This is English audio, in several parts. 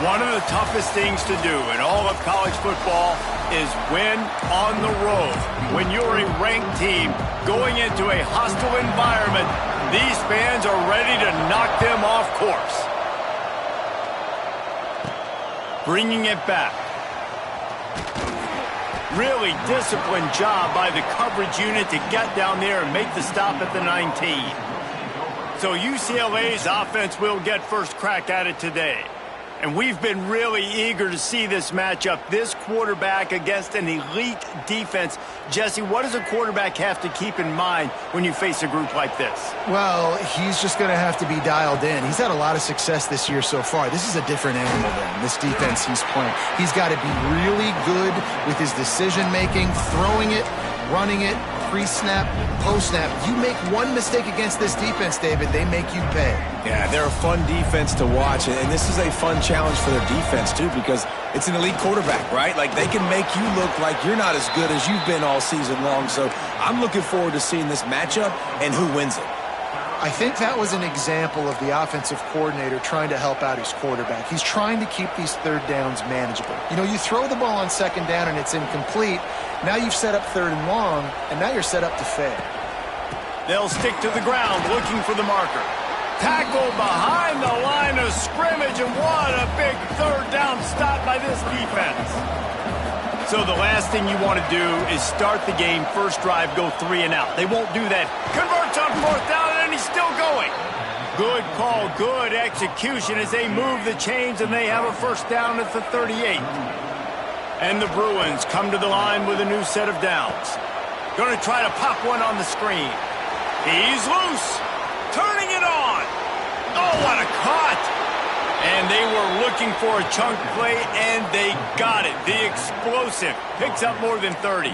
One of the toughest things to do in all of college football is win on the road. When you're a ranked team going into a hostile environment, these fans are ready to knock them off course. Bringing it back. Really disciplined job by the coverage unit to get down there and make the stop at the 19. So UCLA's offense will get first crack at it today. And we've been really eager to see this matchup, this quarterback against an elite defense. Jesse, what does a quarterback have to keep in mind when you face a group like this? Well, he's just going to have to be dialed in. He's had a lot of success this year so far. This is a different animal than this defense he's playing. He's got to be really good with his decision-making, throwing it, running it, pre-snap, post-snap. You make one mistake against this defense, David, they make you pay. Yeah, they're a fun defense to watch, and this is a fun challenge for their defense, too, because it's an elite quarterback, right? Like, they can make you look like you're not as good as you've been all season long, so I'm looking forward to seeing this matchup and who wins it. I think that was an example of the offensive coordinator trying to help out his quarterback. He's trying to keep these third downs manageable. You know, you throw the ball on second down and it's incomplete. Now you've set up third and long, and now you're set up to fail. They'll stick to the ground looking for the marker. Tackle behind the line of scrimmage, and what a big third down stop by this defense. So the last thing you want to do is start the game, first drive, go 3 and out. They won't do that. Converts on fourth down, and he's still going. Good call, good execution as they move the chains, and they have a first down at the 38. And the Bruins come to the line with a new set of downs. Going to try to pop one on the screen. He's loose. Turning it on. Oh, what a cut. And they were looking for a chunk play, and they got it. The explosive picks up more than 30.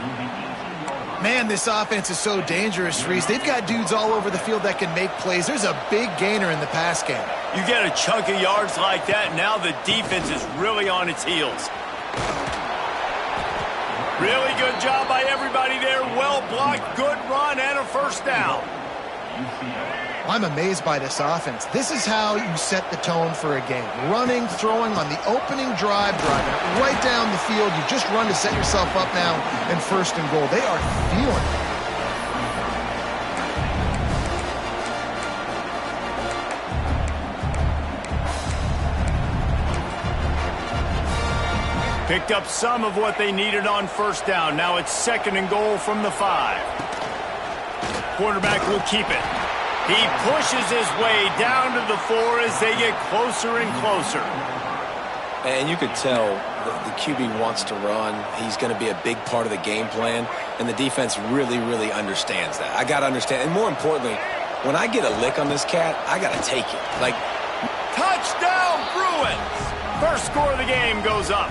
Man, this offense is so dangerous, Reese. They've got dudes all over the field that can make plays. There's a big gainer in the pass game. You get a chunk of yards like that, now the defense is really on its heels. Really good job by everybody there. Well blocked, good run, and a first down. I'm amazed by this offense. This is how you set the tone for a game. Running, throwing on the opening drive, driving it right down the field. You just run to set yourself up now in first and goal. They are feeling it. Picked up some of what they needed on first down. Now it's second and goal from the 5. Quarterback will keep it. He pushes his way down to the 4 as they get closer and closer. And you could tell the QB wants to run. He's going to be a big part of the game plan, and the defense really, really understands that. I got to understand. And more importantly, when I get a lick on this cat, I got to take it. Like, touchdown, Bruins! First score of the game goes up.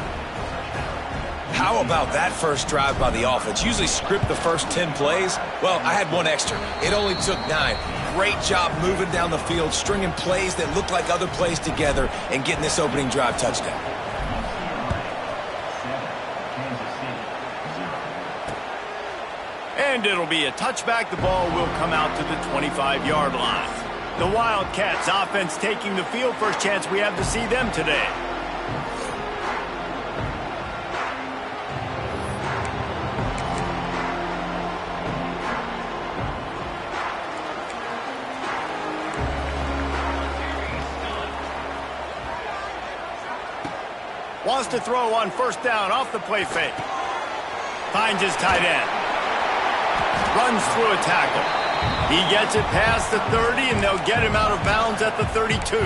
How about that first drive by the offense? Usually script the first 10 plays. Well, I had one extra. It only took 9. Great job moving down the field, stringing plays that look like other plays together, and getting this opening drive touchdown. And it'll be a touchback. The ball will come out to the 25-yard line. The Wildcats offense taking the field. First chance we have to see them today. Wants to throw on first down off the play fake. Finds his tight end. Runs through a tackle. He gets it past the 30, and they'll get him out of bounds at the 32.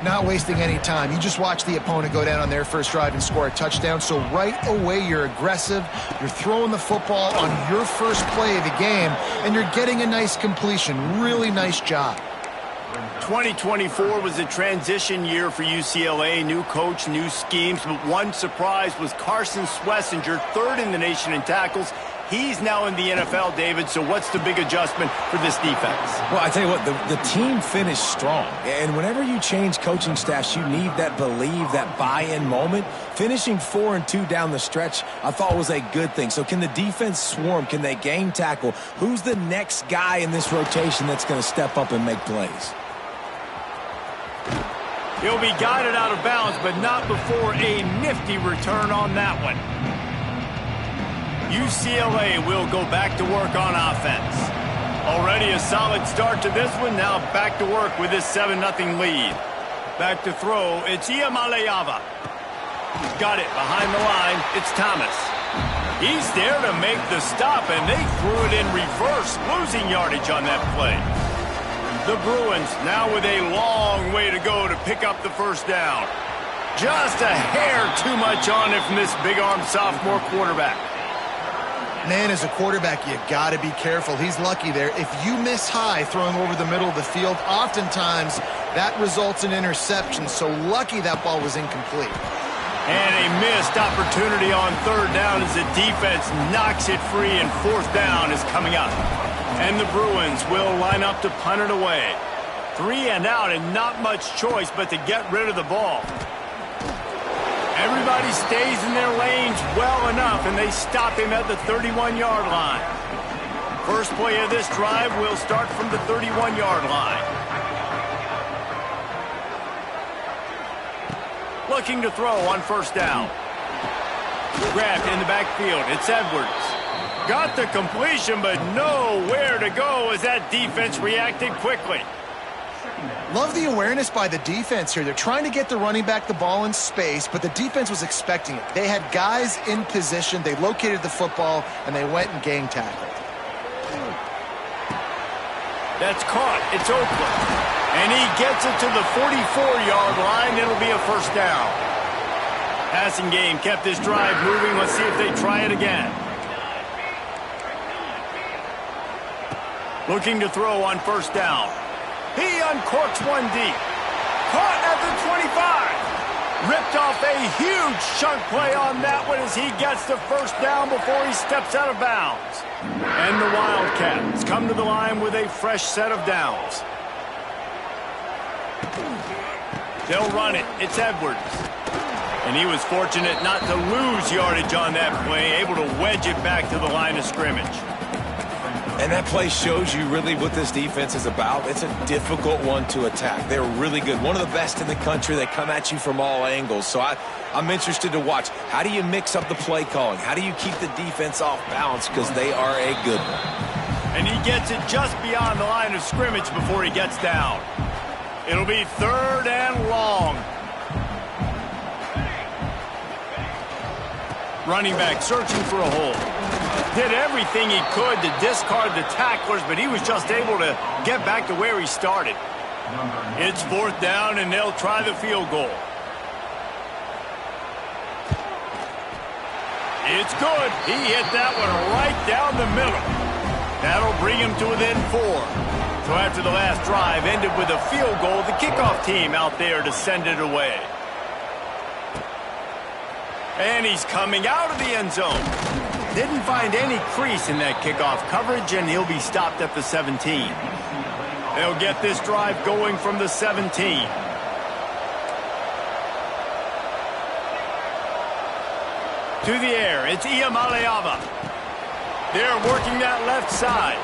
Not wasting any time. You just watch the opponent go down on their first drive and score a touchdown. So right away, you're aggressive. You're throwing the football on your first play of the game, and you're getting a nice completion. Really nice job. 2024 was a transition year for UCLA. New coach, new schemes, but one surprise was Carson Schlesinger, 3rd in the nation in tackles. He's now in the NFL, David, so what's the big adjustment for this defense? Well, I tell you what, the team finished strong. And whenever you change coaching staffs, you need that believe, that buy-in moment. Finishing 4-2 down the stretch, I thought was a good thing. So can the defense swarm? Can they game tackle? Who's the next guy in this rotation that's going to step up and make plays? He'll be guided out of bounds, but not before a nifty return on that one. UCLA will go back to work on offense. Already a solid start to this one. Now back to work with this 7-0 lead. Back to throw. It's Iamaleava. Got it behind the line. It's Thomas. He's there to make the stop, and they threw it in reverse, losing yardage on that play. The Bruins now with a long way to go to pick up the first down. Just a hair too much on it from this big-armed sophomore quarterback. Man, as a quarterback, you got to be careful. He's lucky there. If you miss high throwing over the middle of the field, oftentimes that results in interception. So lucky that ball was incomplete. And a missed opportunity on third down as the defense knocks it free, and fourth down is coming up. And the Bruins will line up to punt it away. 3 and out, and not much choice but to get rid of the ball. Everybody stays in their lanes well enough, and they stop him at the 31-yard line. First play of this drive will start from the 31-yard line. Looking to throw on first down. Grabbed in the backfield. It's Edwards. Got the completion, but nowhere to go as that defense reacted quickly. Love the awareness by the defense here. They're trying to get the running back the ball in space, but the defense was expecting it. They had guys in position. They located the football, and they went and gang tackled. That's caught. It's Oakland. And he gets it to the 44-yard line. It'll be a first down. Passing game kept this drive moving. Let's see if they try it again. Looking to throw on first down. He uncorks one deep. Caught at the 25. Ripped off a huge chunk play on that one as he gets the first down before he steps out of bounds. And the Wildcats come to the line with a fresh set of downs. They'll run it. It's Edwards. And he was fortunate not to lose yardage on that play, able to wedge it back to the line of scrimmage. And that play shows you really what this defense is about. It's a difficult one to attack. They're really good. One of the best in the country. They come at you from all angles. So I'm interested to watch. How do you mix up the play calling? How do you keep the defense off balance? Because they are a good one. And he gets it just beyond the line of scrimmage before he gets down. It'll be third and long. Running back searching for a hole. Did everything he could to discard the tacklers, but he was just able to get back to where he started. It's fourth down, and they'll try the field goal. It's good. He hit that one right down the middle. That'll bring him to within 4. So after the last drive ended with a field goal, the kickoff team out there to send it away. And he's coming out of the end zone. Didn't find any crease in that kickoff coverage, and he'll be stopped at the 17. They'll get this drive going from the 17. To the air, it's Iamaleava. They're working that left side.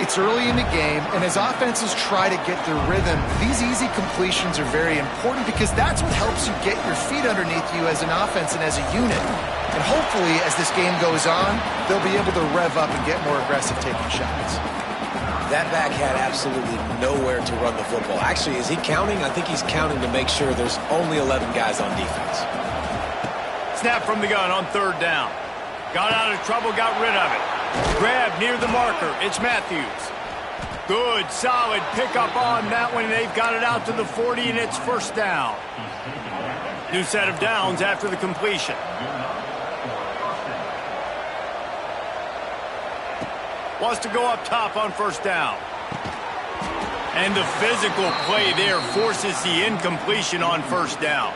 It's early in the game, and as offenses try to get their rhythm, these easy completions are very important because that's what helps you get your feet underneath you as an offense and as a unit. And hopefully, as this game goes on, they'll be able to rev up and get more aggressive taking shots. That back had absolutely nowhere to run the football. Actually, is he counting? I think he's counting to make sure there's only 11 guys on defense. Snap from the gun on third down. Got out of trouble, got rid of it. Grab near the marker. It's Matthews. Good, solid pickup on that one. They've got it out to the 40, and it's first down. New set of downs after the completion. Wants to go up top on first down. And the physical play there forces the incompletion on first down.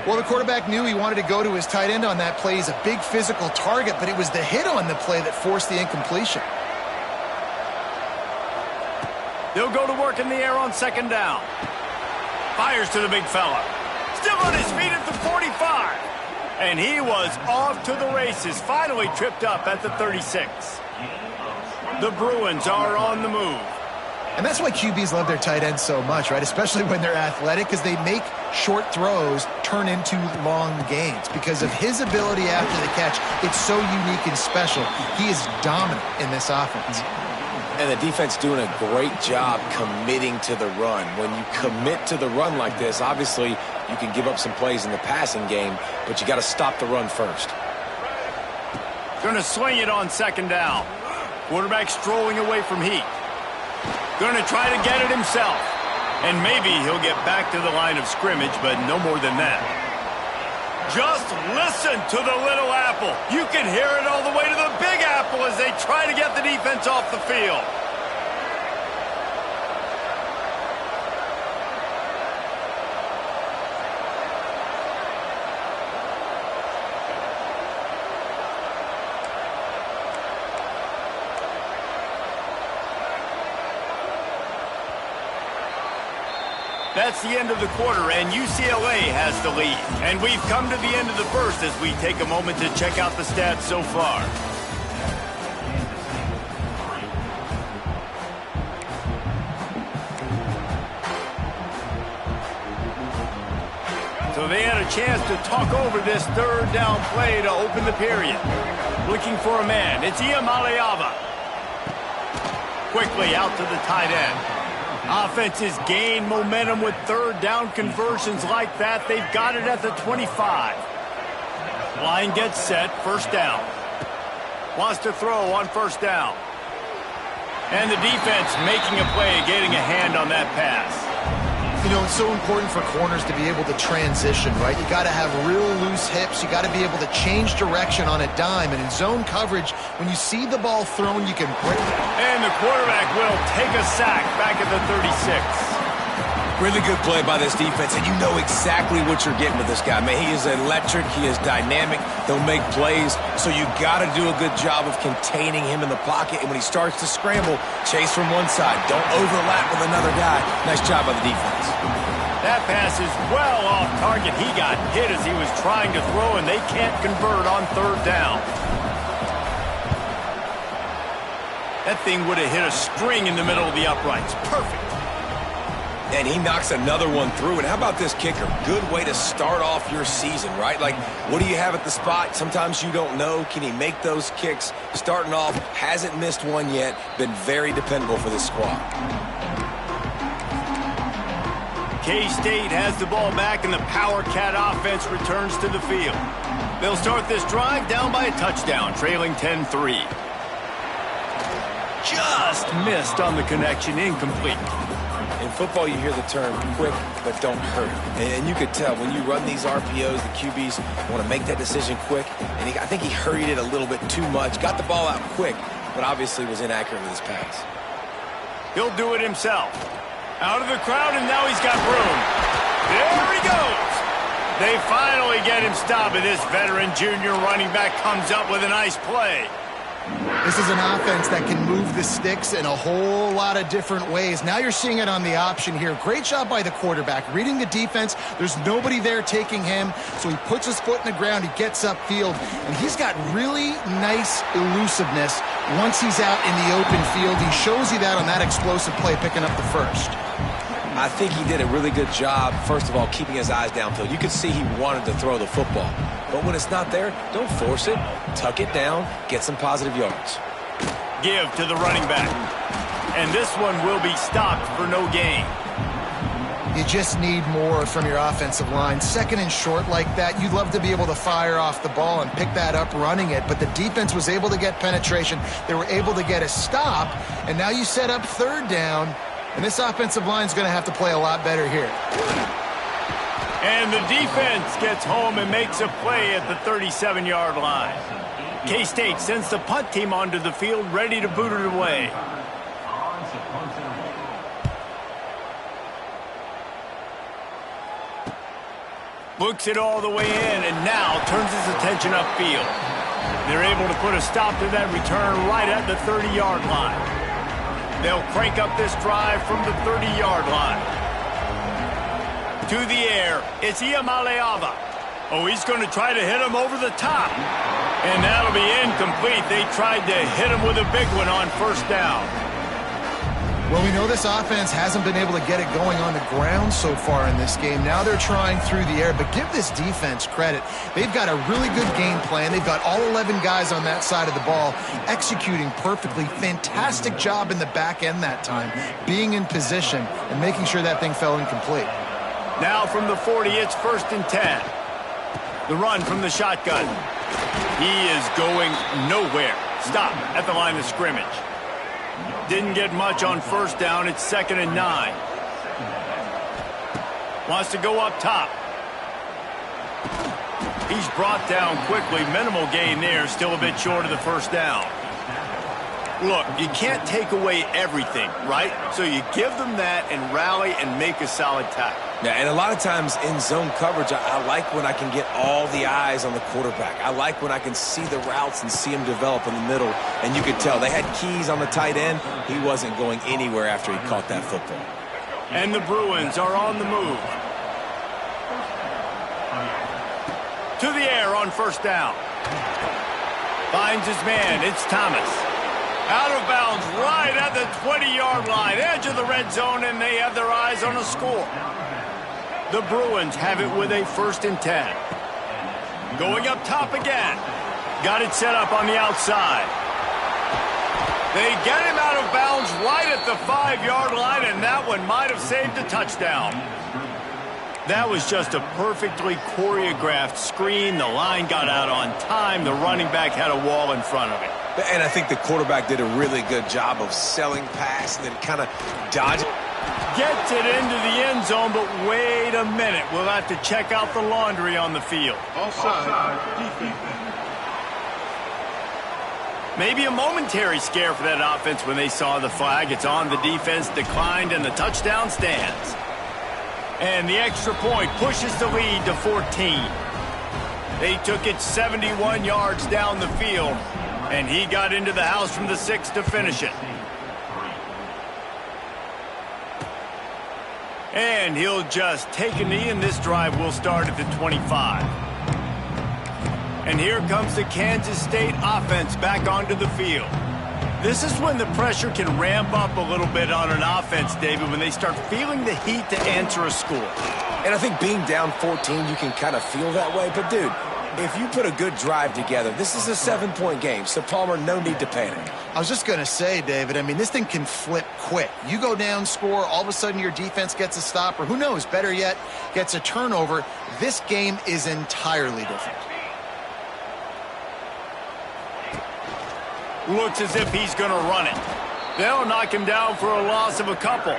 Well, the quarterback knew he wanted to go to his tight end on that play. He's a big physical target, but it was the hit on the play that forced the incompletion. They'll go to work in the air on second down. Fires to the big fella. Still on his feet at the 45. And he was off to the races, finally tripped up at the 36. The Bruins are on the move. And that's why QBs love their tight ends so much, right? Especially when they're athletic, because they make short throws turn into long gains. Because of his ability after the catch, it's so unique and special. He is dominant in this offense. And the defense doing a great job committing to the run. When you commit to the run like this, obviously you can give up some plays in the passing game, but you got to stop the run first. Going to swing it on second down. Quarterback strolling away from Heat. Going to try to get it himself. And maybe he'll get back to the line of scrimmage, but no more than that. Just listen to the little apple. You can hear it all the way to the big apple as they try to get the defense off the field. That's the end of the quarter, and UCLA has the lead. And we've come to the end of the first as we take a moment to check out the stats so far. So they had a chance to talk over this third down play to open the period. Looking for a man. It's Iamaleava. Quickly out to the tight end. Offenses gain momentum with third down conversions like that. They've got it at the 25. Line gets set, first down. Wants to throw on first down. And the defense making a play, getting a hand on that pass. You know, it's so important for corners to be able to transition, right? You got to have real loose hips. You got to be able to change direction on a dime. And in zone coverage, when you see the ball thrown, you can break it. And the quarterback will take a sack back at the 36. Really good play by this defense, and you know exactly what you're getting with this guy. Man, he is electric. He is dynamic. He'll make plays, so you got to do a good job of containing him in the pocket. And when he starts to scramble, chase from one side. Don't overlap with another guy. Nice job by the defense. That pass is well off target. He got hit as he was trying to throw, and they can't convert on third down. That thing would have hit a string in the middle of the uprights. Perfect. And he knocks another one through. And how about this kicker? Good way to start off your season, right? Like, what do you have at the spot? Sometimes you don't know. Can he make those kicks? Starting off, hasn't missed one yet. Been very dependable for this squad. K-State has the ball back, and the Power Cat offense returns to the field. They'll start this drive down by a touchdown, trailing 10-3. Just missed on the connection, incomplete. In football, you hear the term quick, but don't hurry. And you could tell when you run these RPOs, the QBs want to make that decision quick. And I think he hurried it a little bit too much. Got the ball out quick, but obviously was inaccurate with his pass. He'll do it himself. Out of the crowd, and now he's got room. There he goes. They finally get him stopped, and this veteran junior running back comes up with a nice play. This is an offense that can move the sticks in a whole lot of different ways. Now you're seeing it on the option here. Great job by the quarterback. Reading the defense, there's nobody there taking him, so he puts his foot in the ground, he gets upfield, and he's got really nice elusiveness once he's out in the open field. He shows you that on that explosive play, picking up the first. I think he did a really good job, first of all, keeping his eyes downfield. You could see he wanted to throw the football. But when it's not there, don't force it. Tuck it down, get some positive yards. Give to the running back. And this one will be stopped for no gain. You just need more from your offensive line. Second and short like that, you'd love to be able to fire off the ball and pick that up running it. But the defense was able to get penetration. They were able to get a stop. And now you set up third down. And this offensive line is going to have to play a lot better here. And the defense gets home and makes a play at the 37-yard line. K-State sends the punt team onto the field, ready to boot it away. Looks it all the way in, and now turns his attention upfield. They're able to put a stop to that return right at the 30-yard line. They'll crank up this drive from the 30-yard line. To the air, it's Iamaleava. Oh, he's going to try to hit him over the top. And that'll be incomplete. They tried to hit him with a big one on first down. Well, we know this offense hasn't been able to get it going on the ground so far in this game. Now they're trying through the air, but give this defense credit. They've got a really good game plan. They've got all 11 guys on that side of the ball executing perfectly. Fantastic job in the back end that time, being in position and making sure that thing fell incomplete. Now from the 40, it's 1st and 10. The run from the shotgun. He is going nowhere. Stop at the line of scrimmage. Didn't get much on 1st down. It's 2nd and 9. Wants to go up top. He's brought down quickly. Minimal gain there. Still a bit short of the 1st down. Look, you can't take away everything, right? So you give them that and rally and make a solid tackle. Yeah, and a lot of times in zone coverage, I like when I can get all the eyes on the quarterback. I like when I can see the routes and see him develop in the middle. And you could tell they had keys on the tight end. He wasn't going anywhere after he caught that football. And the Bruins are on the move. To the air on 1st down. Finds his man. It's Thomas. Out of bounds right at the 20-yard line. Edge of the red zone, and they have their eyes on a score. The Bruins have it with a 1st and 10. Going up top again. Got it set up on the outside. They get him out of bounds right at the 5-yard line, and that one might have saved a touchdown. That was just a perfectly choreographed screen. The line got out on time. The running back had a wall in front of him. And I think the quarterback did a really good job of selling pass and then kind of dodging. Gets it into the end zone, but wait a minute. We'll have to check out the laundry on the field. Offside, defense. Maybe a momentary scare for that offense when they saw the flag. It's on. The defense declined, and the touchdown stands. And the extra point pushes the lead to 14. They took it 71 yards down the field, and he got into the house from the 6 to finish it. And he'll just take a knee, and this drive will start at the 25. And here comes the Kansas State offense back onto the field. This is when the pressure can ramp up a little bit on an offense, David, when they start feeling the heat to answer a score. And I think being down 14, you can kind of feel that way. But, dude, if you put a good drive together, this is a 7-point game. So, Palmer, no need to panic. I was just going to say, David, I mean, this thing can flip quick. You go down, score, all of a sudden your defense gets a stop, or who knows, better yet, gets a turnover. This game is entirely different. Looks as if he's going to run it. They'll knock him down for a loss of a couple.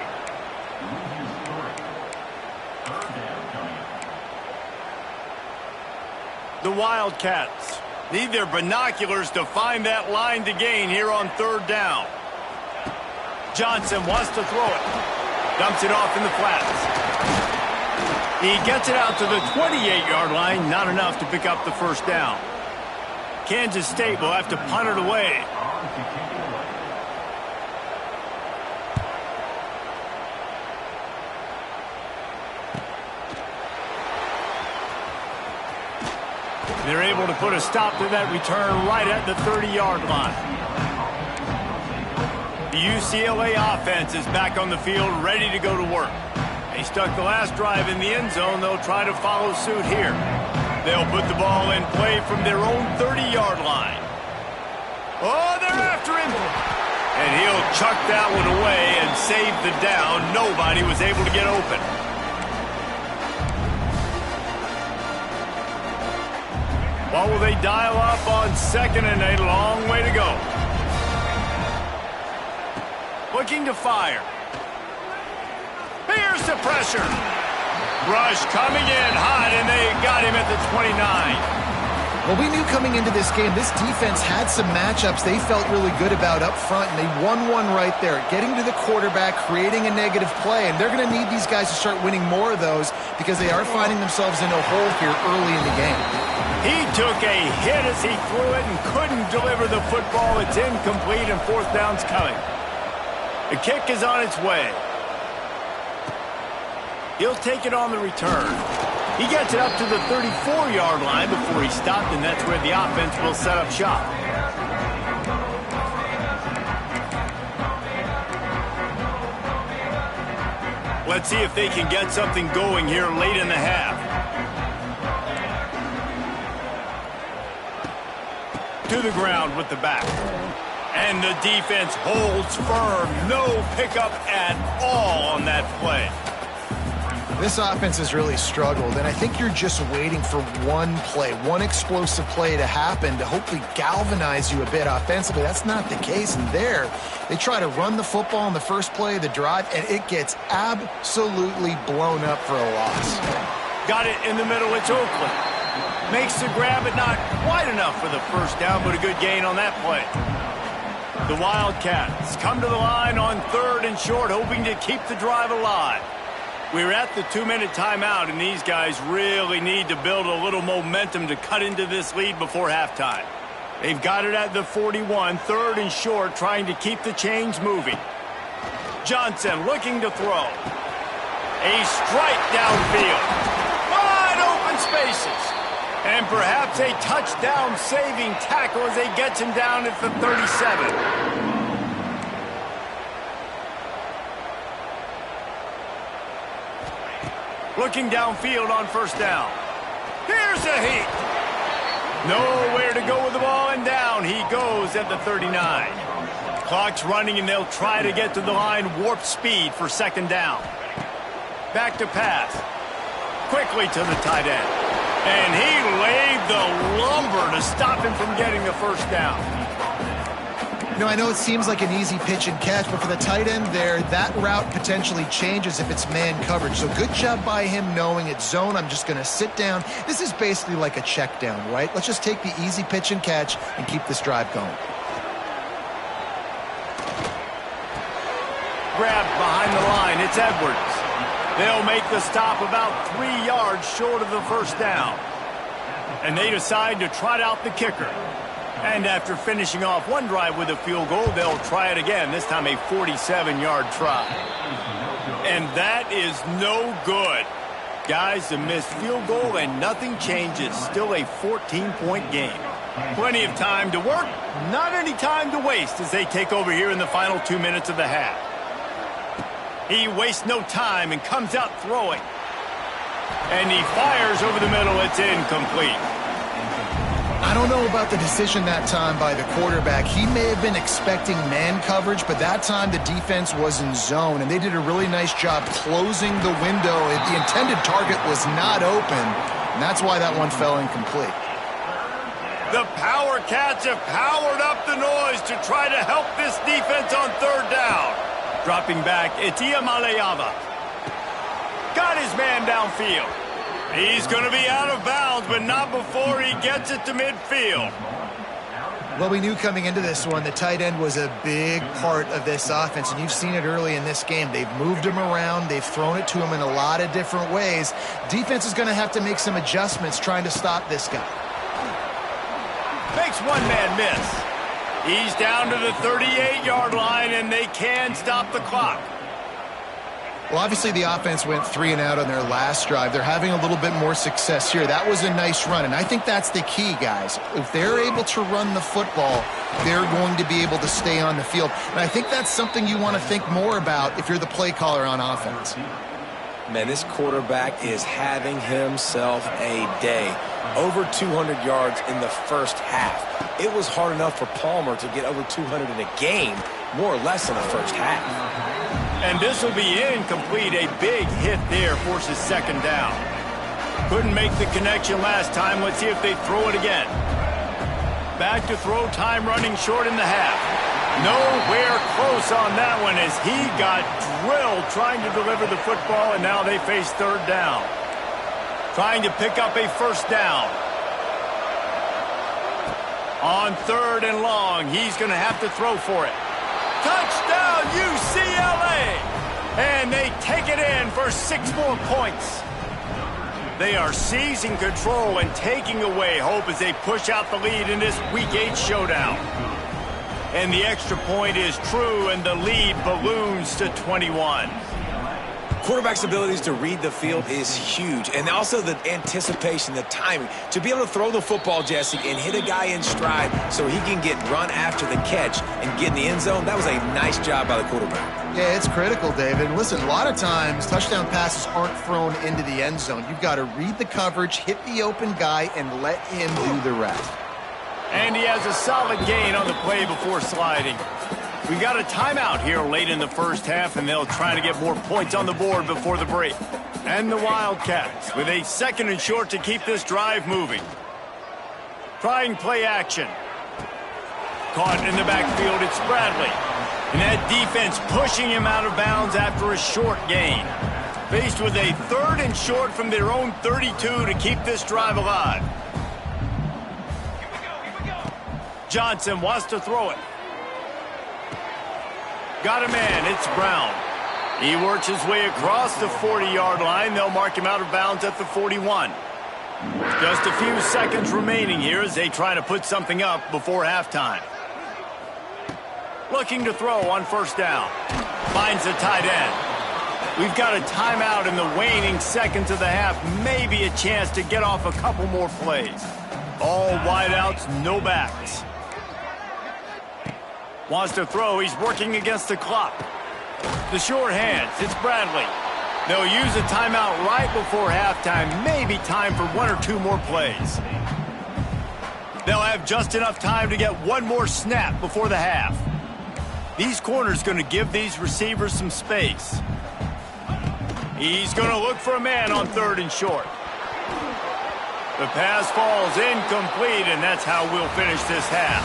The Wildcats need their binoculars to find that line to gain here on 3rd down. Johnson wants to throw it. Dumps it off in the flats. He gets it out to the 28-yard line. Not enough to pick up the 1st down. Kansas State will have to punt it away. They're able to put a stop to that return right at the 30-yard line. The UCLA offense is back on the field, ready to go to work. They stuck the last drive in the end zone. They'll try to follow suit here. They'll put the ball in play from their own 30-yard line. Oh, they're after him. And he'll chuck that one away and save the down. Nobody was able to get open. What will they dial up on 2nd and a long way to go? Looking to fire. Here's the pressure. Rush coming in hot, and they got him at the 29. Well, we knew coming into this game, this defense had some matchups they felt really good about up front, and they won one right there, getting to the quarterback, creating a negative play, and they're going to need these guys to start winning more of those because they are finding themselves in a hole here early in the game. He took a hit as he threw it and couldn't deliver the football. It's incomplete, and 4th down's coming. The kick is on its way. He'll take it on the return. He gets it up to the 34-yard line before he stopped, and that's where the offense will set up shop. Let's see if they can get something going here late in the half. To the ground with the back. And the defense holds firm. No pickup at all on that play. This offense has really struggled, and I think you're just waiting for one play, one explosive play to happen to hopefully galvanize you a bit offensively. That's not the case, and there, they try to run the football on the first play of the drive, and it gets absolutely blown up for a loss. Got it in the middle, it's Oakland. Makes the grab, but not quite enough for the first down, but a good gain on that play. The Wildcats come to the line on 3rd and short, hoping to keep the drive alive. We're at the 2-minute timeout, and these guys really need to build a little momentum to cut into this lead before halftime. They've got it at the 41, 3rd and short, trying to keep the chains moving. Johnson looking to throw. A strike downfield. Wide open spaces. And perhaps a touchdown-saving tackle as they get him down at the 37. Looking downfield on first down. Here's a heat. Nowhere to go with the ball, and down he goes at the 39. Clock's running, and they'll try to get to the line warp speed for 2nd down. Back to pass. Quickly to the tight end. And he laid the lumber to stop him from getting the first down. You know, I know it seems like an easy pitch and catch, but for the tight end there, that route potentially changes if it's man coverage. So good job by him knowing it's zone. I'm just going to sit down. This is basically like a check down, right? Let's just take the easy pitch and catch and keep this drive going. Grab behind the line. It's Edwards. They'll make the stop about 3 yards short of the first down. And they decide to trot out the kicker. And after finishing off one drive with a field goal, they'll try it again, this time a 47-yard try. And that is no good. Guys, a missed field goal and nothing changes. Still a 14-point game. Plenty of time to work, not any time to waste as they take over here in the final 2 minutes of the half. He wastes no time and comes out throwing. And he fires over the middle. It's incomplete. I don't know about the decision that time by the quarterback. He may have been expecting man coverage, but that time the defense was in zone, and they did a really nice job closing the window. The intended target was not open, and that's why that one fell incomplete. The Power Cats have powered up the noise to try to help this defense on 3rd down. Dropping back, Itia Maleava. Got his man downfield. He's going to be out of bounds, but not before he gets it to midfield. Well, we knew coming into this one the tight end was a big part of this offense, and you've seen it early in this game. They've moved him around. They've thrown it to him in a lot of different ways. Defense is going to have to make some adjustments trying to stop this guy. Makes one man miss. He's down to the 38-yard line, and they can stop the clock. Well, obviously the offense went 3 and out on their last drive. They're having a little bit more success here. That was a nice run, and I think that's the key, guys. If they're able to run the football, they're going to be able to stay on the field. And I think that's something you want to think more about if you're the play caller on offense. Man, this quarterback is having himself a day. Over 200 yards in the first half. It was hard enough for Palmer to get over 200 in a game, more or less in the first half. And this will be incomplete. A big hit there forces 2nd down. Couldn't make the connection last time. Let's see if they throw it again. Back to throw, time running short in the half. Nowhere close on that one as he got drilled trying to deliver the football, and now they face 3rd down. Trying to pick up a first down. On 3rd and long, he's going to have to throw for it. Touchdown, UCLA! And they take it in for 6 more points. They are seizing control and taking away hope as they push out the lead in this Week 8 showdown. And the extra point is true, and the lead balloons to 21. Quarterback's abilities to read the field is huge, and also the anticipation, the timing. To be able to throw the football, Jesse, and hit a guy in stride so he can get run after the catch and get in the end zone, that was a nice job by the quarterback. Yeah, it's critical, David. Listen, a lot of times touchdown passes aren't thrown into the end zone. You've got to read the coverage, hit the open guy, and let him do the rest. And he has a solid gain on the play before sliding. We got a timeout here late in the first half, and they'll try to get more points on the board before the break. And the Wildcats with a 2nd and short to keep this drive moving. Trying play action. Caught in the backfield, it's Bradley. And that defense pushing him out of bounds after a short gain. Faced with a 3rd and short from their own 32 to keep this drive alive. Johnson wants to throw it. Got a man, it's Brown. He works his way across the 40-yard line. They'll mark him out of bounds at the 41. Just a few seconds remaining here as they try to put something up before halftime. Looking to throw on 1st down. Finds the tight end. We've got a timeout in the waning seconds of the half. Maybe a chance to get off a couple more plays. All wideouts, no backs. Wants to throw. He's working against the clock. The short hands. It's Bradley. They'll use a timeout right before halftime. Maybe time for 1 or 2 more plays. They'll have just enough time to get 1 more snap before the half. These corners going to give these receivers some space. He's going to look for a man on 3rd and short. The pass falls incomplete, and that's how we'll finish this half.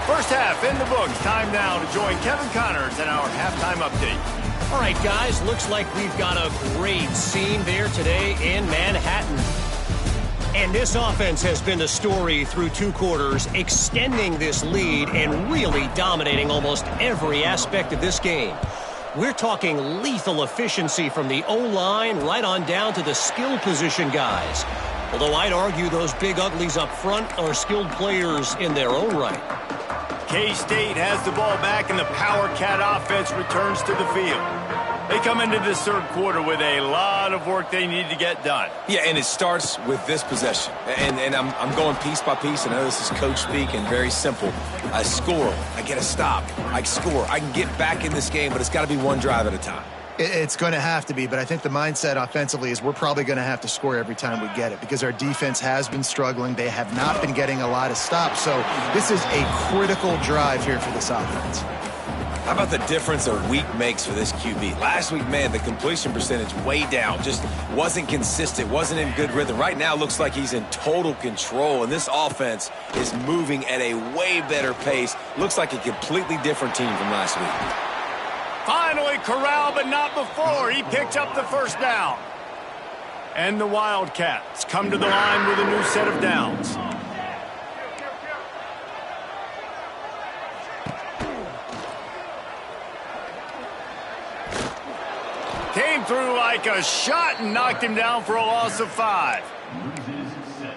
First half in the books. Time now to join Kevin Connors in our halftime update. All right, guys, looks like we've got a great scene there today in Manhattan. And this offense has been the story through 2 quarters, extending this lead and really dominating almost every aspect of this game. We're talking lethal efficiency from the O-line right on down to the skill position guys. Although I'd argue those big uglies up front are skilled players in their own right. K-State has the ball back, and the Power Cat offense returns to the field. They come into this 3rd quarter with a lot of work they need to get done. Yeah, and it starts with this possession. And I'm going piece by piece, and I know this is coach speak and very simple. I score, I get a stop, I score. I can get back in this game, but it's got to be 1 drive at a time. It's going to have to be, but I think the mindset offensively is we're probably going to have to score every time we get it because our defense has been struggling. They have not been getting a lot of stops, so this is a critical drive here for this offense. How about the difference a week makes for this QB? Last week, man, the completion percentage way down. Just wasn't consistent, wasn't in good rhythm. Right now, looks like he's in total control, and this offense is moving at a way better pace. Looks like a completely different team from last week. Finally corralled, but not before. He picked up the 1st down. And the Wildcats come to the line with a new set of downs. Came through like a shot and knocked him down for a loss of 5.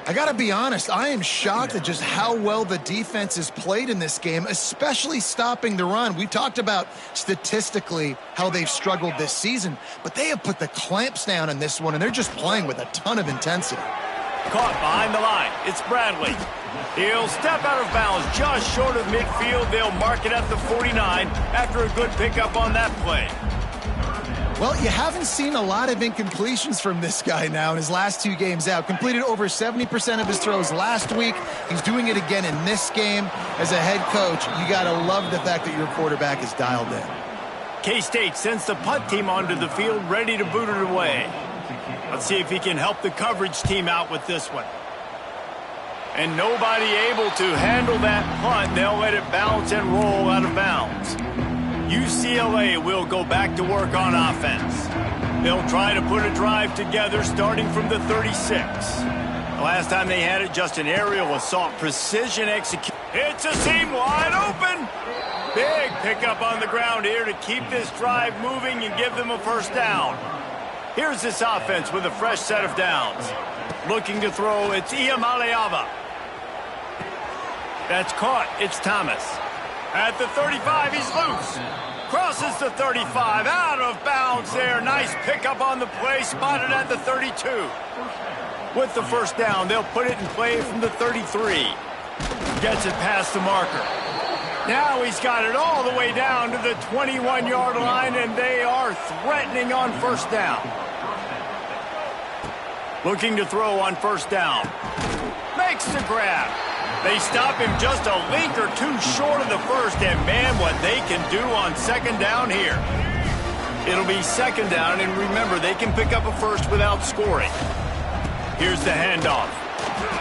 I got to be honest, I am shocked at just how well the defense has played in this game, especially stopping the run. We talked about statistically how they've struggled this season, but they have put the clamps down in this one, and they're just playing with a ton of intensity. Caught behind the line. It's Bradley. He'll step out of bounds just short of midfield. They'll mark it at the 49 after a good pickup on that play. Well, you haven't seen a lot of incompletions from this guy now in his last 2 games out. Completed over 70% of his throws last week. He's doing it again in this game. As a head coach, you got to love the fact that your quarterback is dialed in. K-State sends the punt team onto the field, ready to boot it away. Let's see if he can help the coverage team out with this one. And nobody able to handle that punt. They'll let it bounce and roll out of bounds. UCLA will go back to work on offense. They'll try to put a drive together starting from the 36. The last time they had it, just an aerial assault, precision execution. It's a seam wide open. Big pickup on the ground here to keep this drive moving and give them a 1st down. Here's this offense with a fresh set of downs. Looking to throw, it's Iamaleava. That's caught, it's Thomas. At the 35, he's loose. Crosses the 35, out of bounds there. Nice pickup on the play, spotted at the 32. With the 1st down, they'll put it in play from the 33. Gets it past the marker. Now he's got it all the way down to the 21-yard line, and they are threatening on first down. Looking to throw on first down. Makes the grab. They stop him just a link or two short of the first, and man, what they can do on second down here. It'll be second down, and remember, they can pick up a first without scoring. Here's the handoff.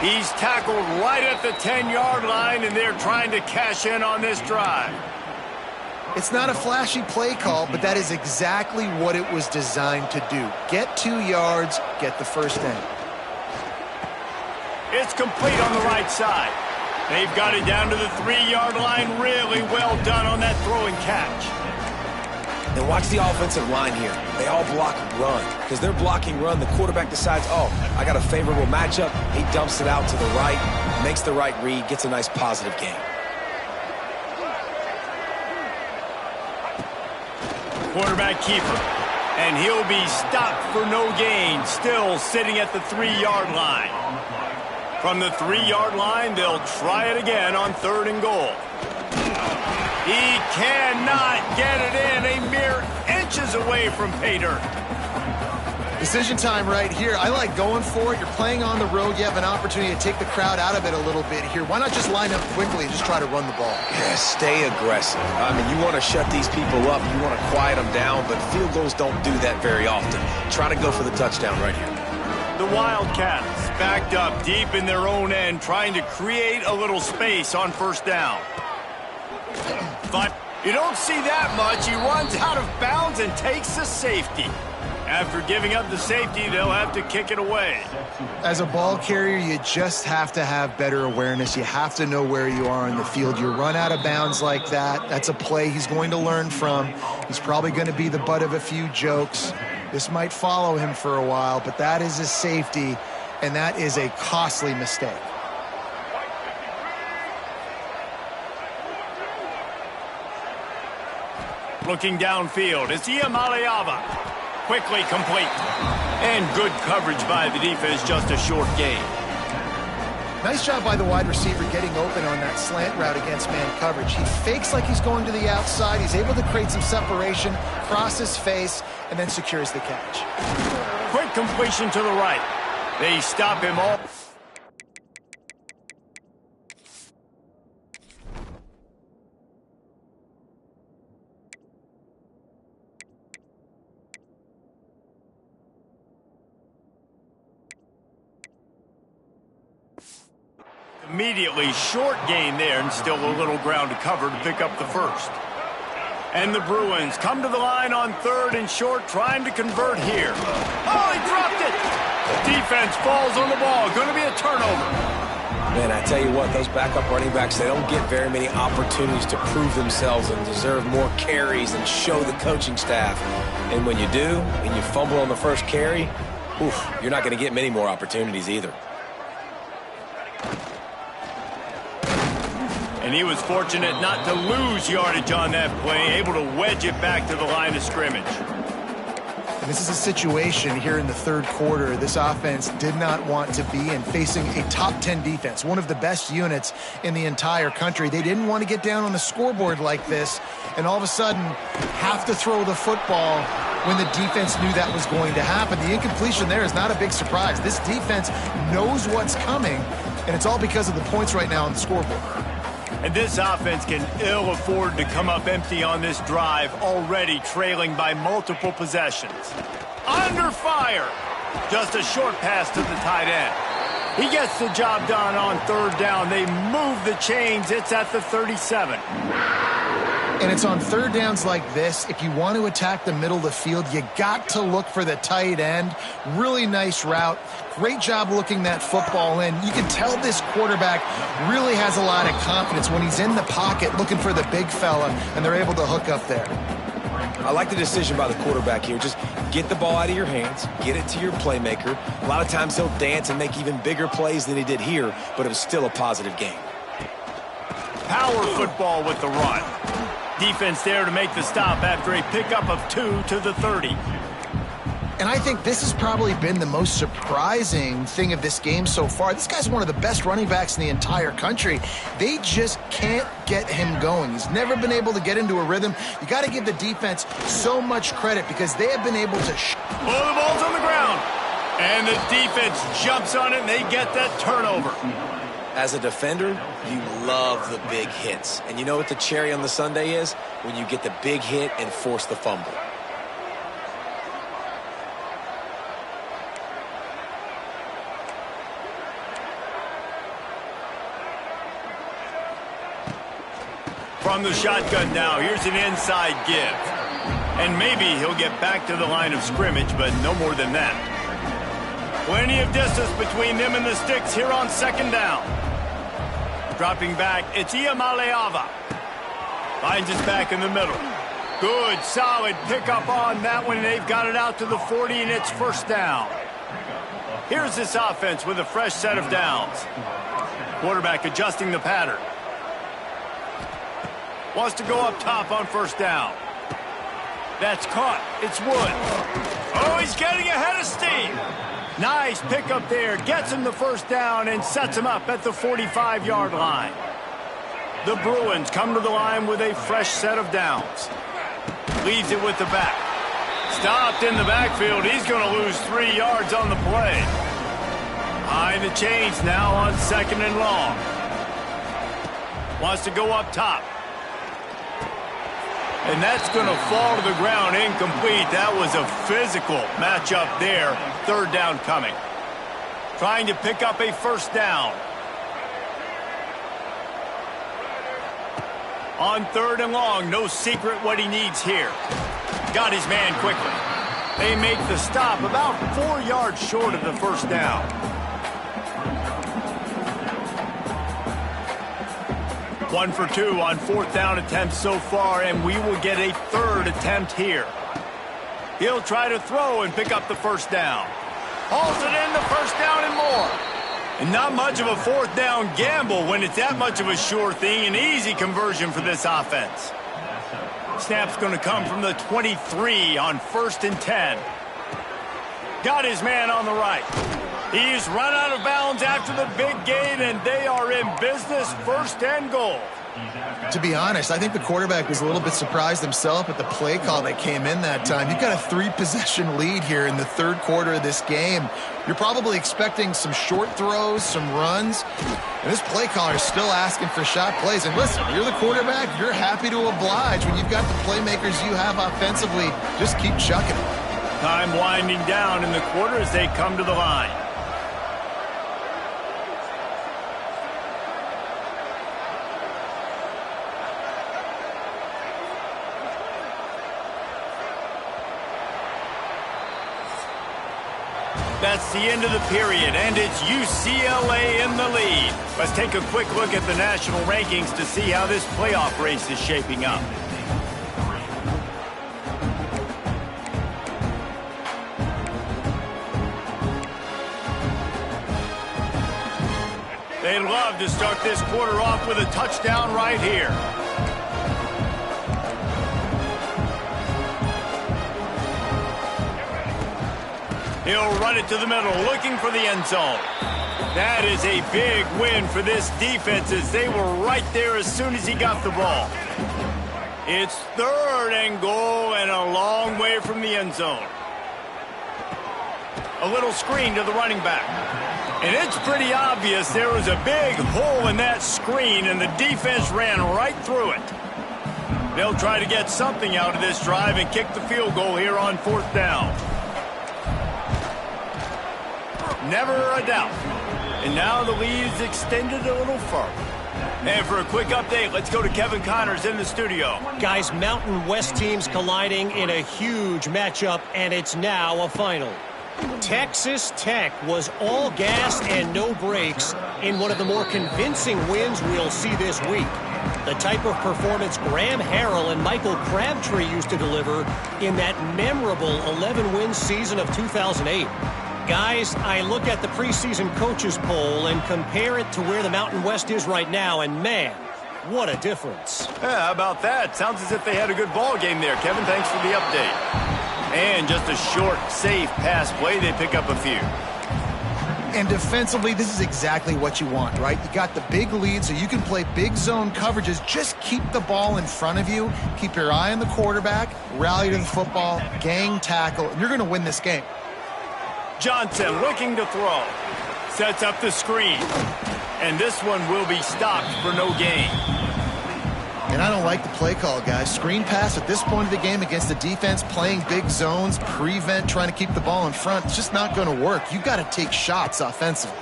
He's tackled right at the 10-yard line, and they're trying to cash in on this drive. It's not a flashy play call, but that is exactly what it was designed to do. Get 2 yards, get the first down. It's complete on the right side. They've got it down to the 3-yard line. Really well done on that throwing catch. And watch the offensive line here. They all block run. Because they're blocking run, the quarterback decides, oh, I got a favorable matchup. He dumps it out to the right, makes the right read, gets a nice positive gain. Quarterback keeper. And he'll be stopped for no gain. Still sitting at the 3-yard line. From the 3-yard line, they'll try it again on 3rd and goal. He cannot get it in, a mere inches away from pay dirt. Decision time right here. I like going for it. You're playing on the road. You have an opportunity to take the crowd out of it a little bit here. Why not just line up quickly and just try to run the ball? Yeah, stay aggressive. I mean, you want to shut these people up. You want to quiet them down, but field goals don't do that very often. Try to go for the touchdown right here. The Wildcats backed up deep in their own end, trying to create a little space on first down. But you don't see that much. He runs out of bounds and takes the safety. After giving up the safety, they'll have to kick it away. As a ball carrier, you just have to have better awareness. You have to know where you are in the field. You run out of bounds like that, that's a play he's going to learn from. He's probably going to be the butt of a few jokes. This might follow him for a while, but that is a safety, and that is a costly mistake. Looking downfield, it's Iamaleava. Quickly complete. And good coverage by the defense, just a short gain. Nice job by the wide receiver getting open on that slant route against man coverage. He fakes like he's going to the outside. He's able to create some separation, cross his face, and then secures the catch. Quick completion to the right. They stop him all. Immediately short gain there, and still a little ground to cover to pick up the first. And the Bruins come to the line on 3rd and short, trying to convert here. Oh, he dropped it! Defense falls on the ball. Going to be a turnover. Man, I tell you what, those backup running backs, they don't get very many opportunities to prove themselves and deserve more carries and show the coaching staff. And when you do, and you fumble on the first carry, you're not going to get many more opportunities either. And he was fortunate not to lose yardage on that play, able to wedge it back to the line of scrimmage. This is a situation here in the 3rd quarter this offense did not want to be in, facing a top 10 defense, one of the best units in the entire country. They didn't want to get down on the scoreboard like this and all of a sudden have to throw the football when the defense knew that was going to happen. The incompletion there is not a big surprise. This defense knows what's coming, and it's all because of the points right now on the scoreboard. And this offense can ill afford to come up empty on this drive, already trailing by multiple possessions. Under fire. Just a short pass to the tight end. He gets the job done on 3rd down. They move the chains. It's at the 37. And it's on 3rd downs like this. If you want to attack the middle of the field, you got to look for the tight end. Really nice route. Great job looking that football in. You can tell this quarterback really has a lot of confidence when he's in the pocket looking for the big fella, and they're able to hook up there. I like the decision by the quarterback here. Just get the ball out of your hands, get it to your playmaker. A lot of times he'll dance and make even bigger plays than he did here, but it was still a positive game. Power football with the run. Defense there to make the stop after a pickup of 2 to the 30. And I think this has probably been the most surprising thing of this game so far. This guy's one of the best running backs in the entire country. They just can't get him going. He's never been able to get into a rhythm. You got to give the defense so much credit because they have been able to... Well, the ball's on the ground. And the defense jumps on it, and they get that turnover. As a defender, you love the big hits. And you know what the cherry on the sundae is? When you get the big hit and force the fumble. From the shotgun now, here's an inside give. And maybe he'll get back to the line of scrimmage, but no more than that. Plenty of distance between them and the sticks here on second down. Dropping back, it's Iamaleava. Finds his back in the middle. Good, solid pickup on that one. They've got it out to the 40, and it's first down. Here's this offense with a fresh set of downs. Quarterback adjusting the pattern. Wants to go up top on first down. That's caught. It's Wood. Oh, he's getting ahead of steam. Nice pickup there. Gets him the first down and sets him up at the 45-yard line. The Bruins come to the line with a fresh set of downs. Leaves it with the back. Stopped in the backfield. He's going to lose 3 yards on the play. Behind the chains now on second and long. Wants to go up top. And that's going to fall to the ground incomplete. That was a physical matchup there. Third down coming. Trying to pick up a first down. On third and long, no secret what he needs here. Got his man quickly. They make the stop about 4 yards short of the first down. 1 for 2 on fourth down attempts so far, and we will get a third attempt here. He'll try to throw and pick up the first down. Hauls it in, the first down and more. And not much of a fourth down gamble when it's that much of a sure thing. An easy conversion for this offense. Snap's going to come from the 23 on 1st and 10. Got his man on the right. He's run out of bounds after the big gain, and they are in business, 1st and goal. To be honest, I think the quarterback was a little bit surprised himself at the play call that came in that time. You've got a 3-possession lead here in the third quarter of this game. You're probably expecting some short throws, some runs, and this play caller is still asking for shot plays. And listen, you're the quarterback, you're happy to oblige. When you've got the playmakers you have offensively, just keep chucking it. Time winding down in the quarter as they come to the line. That's the end of the period, and it's UCLA in the lead. Let's take a quick look at the national rankings to see how this playoff race is shaping up. They'd love to start this quarter off with a touchdown right here. He'll run it to the middle, looking for the end zone. That is a big win for this defense as they were right there as soon as he got the ball. It's 3rd and goal and a long way from the end zone. A little screen to the running back. And it's pretty obvious there was a big hole in that screen, and the defense ran right through it. They'll try to get something out of this drive and kick the field goal here on 4th down. Never a doubt. And now the lead is extended a little further. And for a quick update, let's go to Kevin Connors in the studio. Guys, Mountain West teams colliding in a huge matchup, and it's now a final. Texas Tech was all gas and no brakes in one of the more convincing wins we'll see this week. The type of performance Graham Harrell and Michael Crabtree used to deliver in that memorable 11-win season of 2008. Guys, I look at the preseason coaches poll and compare it to where the Mountain West is right now, and man, what a difference. Yeah, how about that? Sounds as if they had a good ball game there. Kevin, thanks for the update. And just a short, safe pass play, they pick up a few. And defensively, this is exactly what you want, right? You got the big lead, so you can play big zone coverages. Just keep the ball in front of you. Keep your eye on the quarterback. Rally to the football. Gang tackle. And you're going to win this game. Johnson looking to throw. Sets up the screen. And this one will be stopped for no gain. And I don't like the play call, guys. Screen pass at this point of the game against the defense, playing big zones, prevent, trying to keep the ball in front. It's just not going to work. You got to take shots offensively.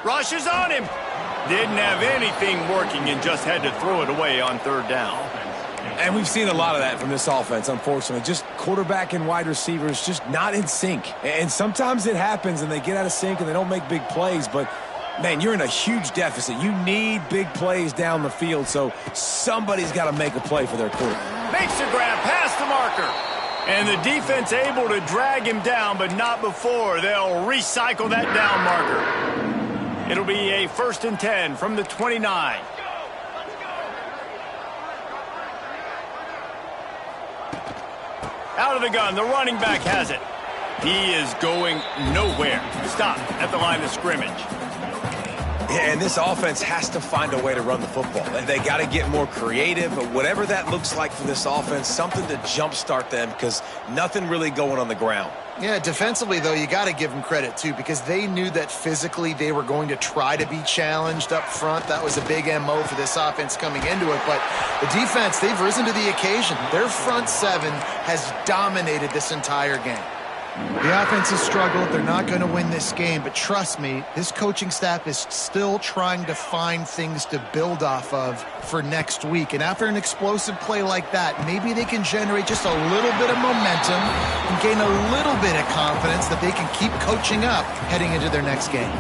Rushes on him. Didn't have anything working and just had to throw it away on third down. And we've seen a lot of that from this offense, unfortunately. Just quarterback and wide receivers just not in sync. And sometimes it happens and they get out of sync and they don't make big plays, but man, you're in a huge deficit. You need big plays down the field, so somebody's got to make a play for their quarterback. Makes the grab past the marker. And the defense able to drag him down, but not before. They'll recycle that down marker. It'll be a 1st and 10 from the 29. Out of the gun, the running back has it. He is going nowhere. Stop at the line of scrimmage. Yeah, and this offense has to find a way to run the football. They got to get more creative, but whatever that looks like for this offense, something to jumpstart them because nothing really going on the ground. Yeah, defensively, though, you got to give them credit, too, because they knew that physically they were going to try to be challenged up front. That was a big MO for this offense coming into it. But the defense, they've risen to the occasion. Their front seven has dominated this entire game. The offense has struggled. They're not going to win this game. But trust me, this coaching staff is still trying to find things to build off of for next week. And after an explosive play like that, maybe they can generate just a little bit of momentum and gain a little bit of confidence that they can keep coaching up heading into their next game.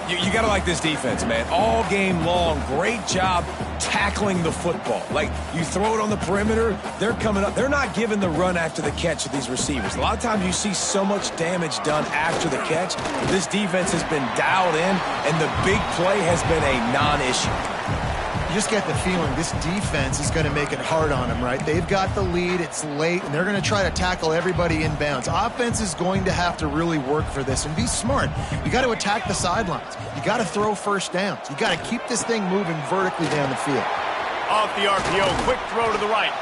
You got to like this defense, man. All game long, great job tackling the football. Like, you throw it on the perimeter, they're coming up. They're not giving the run after the catch of these receivers. A lot of times you see so much damage done after the catch. This defense has been dialed in, and the big play has been a non-issue. You just get the feeling this defense is going to make it hard on them, right? They've got the lead, it's late, and they're going to try to tackle everybody inbounds. Offense is going to have to really work for this and be smart. You got to attack the sidelines. You got to throw first downs. You got to keep this thing moving vertically down the field. Off the RPO, quick throw to the right.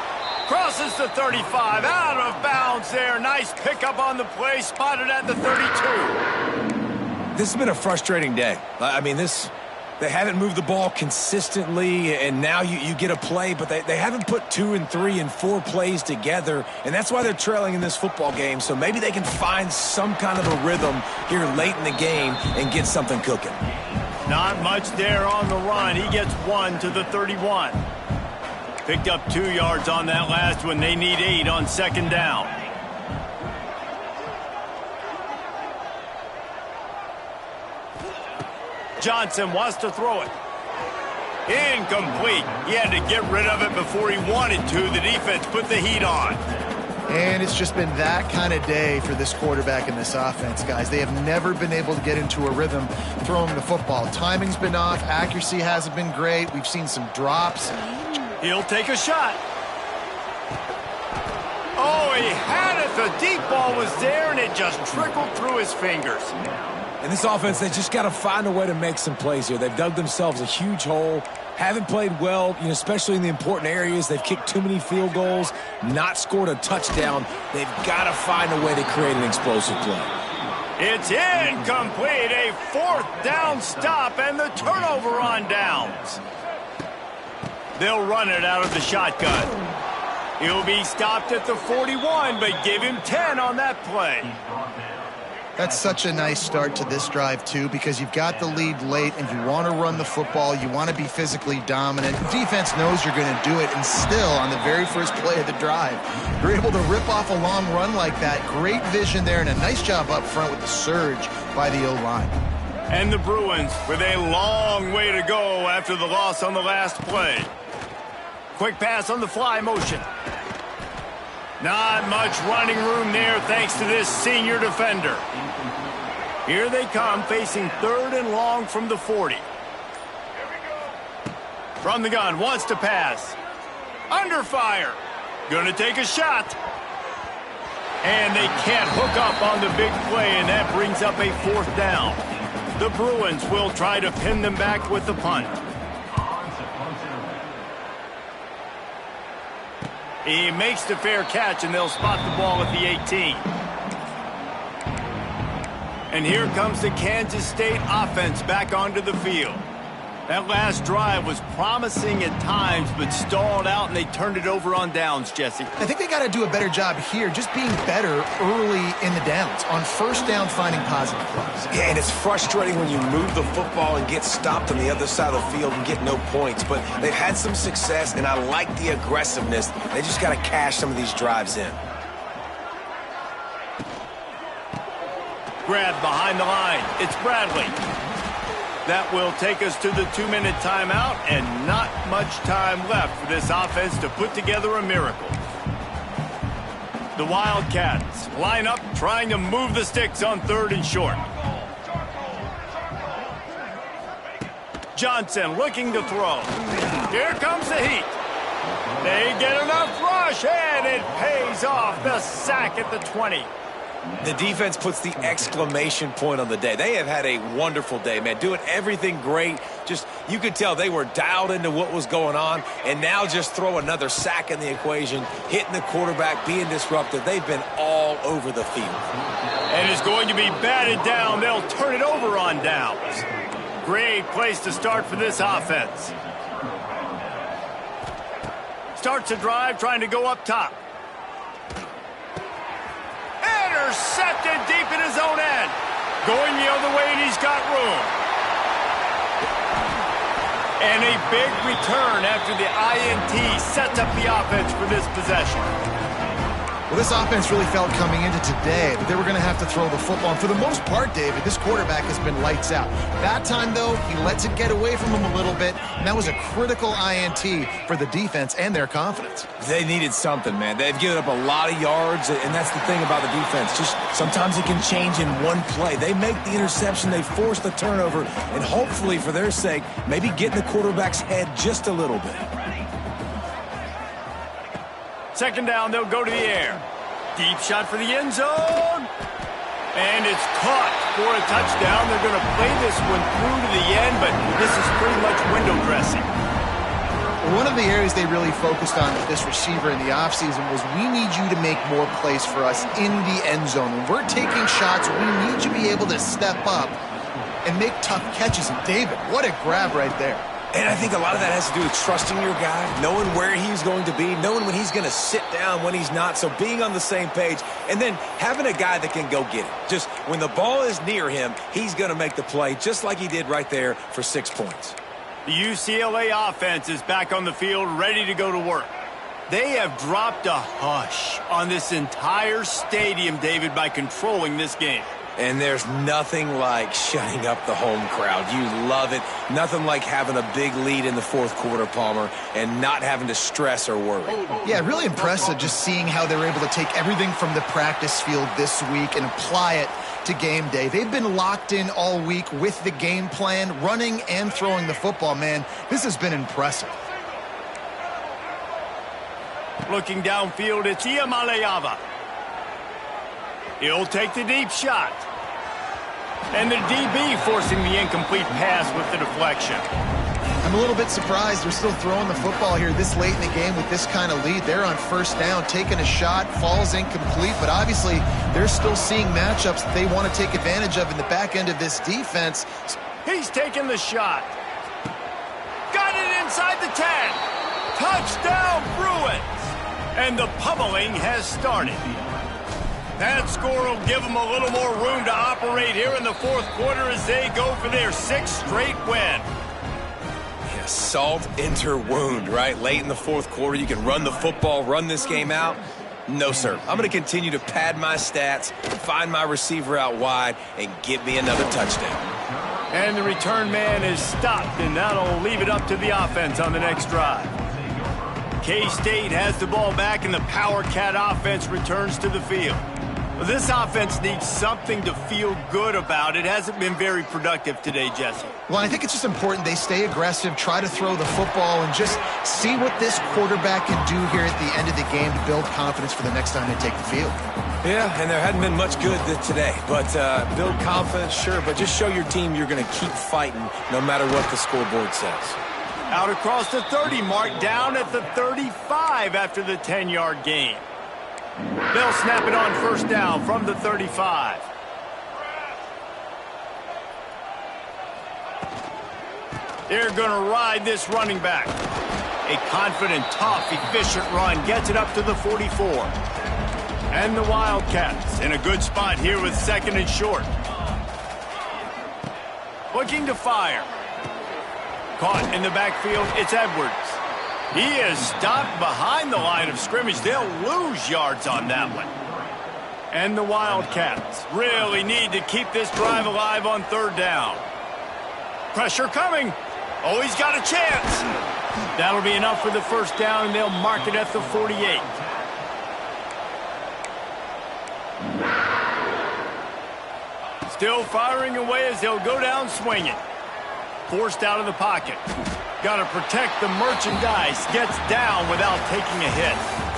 Crosses the 35, out of bounds there. Nice pickup on the play, spotted at the 32. This has been a frustrating day. I mean, they haven't moved the ball consistently, and now you get a play, but they haven't put 2 and 3 and 4 plays together, and that's why they're trailing in this football game. So maybe they can find some kind of a rhythm here late in the game and get something cooking. Not much there on the run. He gets 1 to the 31. Picked up 2 yards on that last one. They need 8 on 2nd down. Johnson wants to throw it. Incomplete. He had to get rid of it before he wanted to. The defense put the heat on. And it's just been that kind of day for this quarterback and this offense, guys. They have never been able to get into a rhythm throwing the football. Timing's been off. Accuracy hasn't been great. We've seen some drops. He'll take a shot. Oh, he had it. The deep ball was there, and it just trickled through his fingers. And this offense, they just got to find a way to make some plays here. They've dug themselves a huge hole, haven't played well, especially in the important areas. They've kicked too many field goals, not scored a touchdown. They've got to find a way to create an explosive play. It's incomplete, a 4th down stop, and the turnover on downs. They'll run it out of the shotgun. He'll be stopped at the 41, but give him 10 on that play. That's such a nice start to this drive, too, because you've got the lead late and you want to run the football. You want to be physically dominant. The defense knows you're going to do it, and still, on the very first play of the drive, you're able to rip off a long run like that. Great vision there, and a nice job up front with the surge by the O-line. And the Bruins with a long way to go after the loss on the last play. Quick pass on the fly motion. Not much running room there thanks to this senior defender. Here they come, facing 3rd and long from the 40. From the gun, wants to pass. Under fire. Gonna take a shot. And they can't hook up on the big play, and that brings up a 4th down. The Bruins will try to pin them back with the punt. He makes the fair catch, and they'll spot the ball at the 18. And here comes the Kansas State offense back onto the field. That last drive was promising at times, but stalled out, and they turned it over on downs, Jesse. I think they got to do a better job here, just being better early in the downs. On 1st down, finding positive plays. Yeah, and it's frustrating when you move the football and get stopped on the other side of the field and get no points. But they've had some success, and I like the aggressiveness. They just got to cash some of these drives in. Grab behind the line. It's Bradley. That will take us to the 2-minute timeout, and not much time left for this offense to put together a miracle. The Wildcats line up trying to move the sticks on 3rd and short. Johnson looking to throw. Here comes the heat. They get enough rush, and it pays off. The sack at the 20. The defense puts the exclamation point on the day. They have had a wonderful day, man, doing everything great. Just, you could tell they were dialed into what was going on, and now just throw another sack in the equation, hitting the quarterback, being disruptive. They've been all over the field. And it's going to be batted down. They'll turn it over on downs. Great place to start for this offense. Starts a drive trying to go up top. Intercepted deep in his own end. Going the other way, and he's got room. And a big return after the INT sets up the offense for this possession. Well, this offense really felt coming into today that they were going to have to throw the football. And for the most part, David, this quarterback has been lights out. That time, though, he lets it get away from him a little bit, and that was a critical INT for the defense and their confidence. They needed something, man. They've given up a lot of yards, and that's the thing about the defense. Just sometimes it can change in one play. They make the interception, they force the turnover, and hopefully, for their sake, maybe get in the quarterback's head just a little bit. 2nd down, they'll go to the air. Deep shot for the end zone. And it's caught for a touchdown. They're going to play this one through to the end, but this is pretty much window dressing. One of the areas they really focused on with this receiver in the offseason was, we need you to make more plays for us in the end zone. When we're taking shots, we need you to be able to step up and make tough catches. And David, what a grab right there. And I think a lot of that has to do with trusting your guy, knowing where he's going to be, knowing when he's going to sit down, when he's not, so being on the same page, and then having a guy that can go get it. Just when the ball is near him, he's going to make the play, just like he did right there for 6 points. The UCLA offense is back on the field, ready to go to work. They have dropped a hush on this entire stadium, David, by controlling this game. And there's nothing like shutting up the home crowd. You love it. Nothing like having a big lead in the 4th quarter, Palmer, and not having to stress or worry. Yeah, really impressive just seeing how they're able to take everything from the practice field this week and apply it to game day. They've been locked in all week with the game plan, running and throwing the football, man. This has been impressive. Looking downfield, it's Iamaleava. He'll take the deep shot. And the DB forcing the incomplete pass with the deflection. I'm a little bit surprised they're still throwing the football here this late in the game with this kind of lead. They're on 1st down, taking a shot, falls incomplete, but obviously they're still seeing matchups that they want to take advantage of in the back end of this defense. He's taking the shot. Got it inside the 10. Touchdown, Bruins. And the pummeling has started. That score will give them a little more room to operate here in the 4th quarter as they go for their 6th straight win. Yeah, salt into wound, right? Late in the 4th quarter, you can run the football, run this game out. No, sir. I'm going to continue to pad my stats, find my receiver out wide, and get me another touchdown. And the return man is stopped, and that'll leave it up to the offense on the next drive. K-State has the ball back, and the Power Cat offense returns to the field. This offense needs something to feel good about. It hasn't been very productive today, Jesse. Well, I think it's just important they stay aggressive, try to throw the football, and just see what this quarterback can do here at the end of the game to build confidence for the next time they take the field. Yeah, and there hadn't been much good today. But build confidence, sure, but just show your team you're going to keep fighting no matter what the scoreboard says. Out across the 30 mark, down at the 35 after the 10-yard gain. They'll snap it on first down from the 35. They're going to ride this running back. A confident, tough, efficient run gets it up to the 44. And the Wildcats in a good spot here with 2nd and short. Looking to fire. Caught in the backfield, it's Edwards. He is stopped behind the line of scrimmage. They'll lose yards on that one. And the Wildcats really need to keep this drive alive on 3rd down. Pressure coming. Oh, he's got a chance. That'll be enough for the first down, and they'll mark it at the 48. Still firing away as they'll go down swinging. Forced out of the pocket. Got to protect the merchandise. Gets down without taking a hit.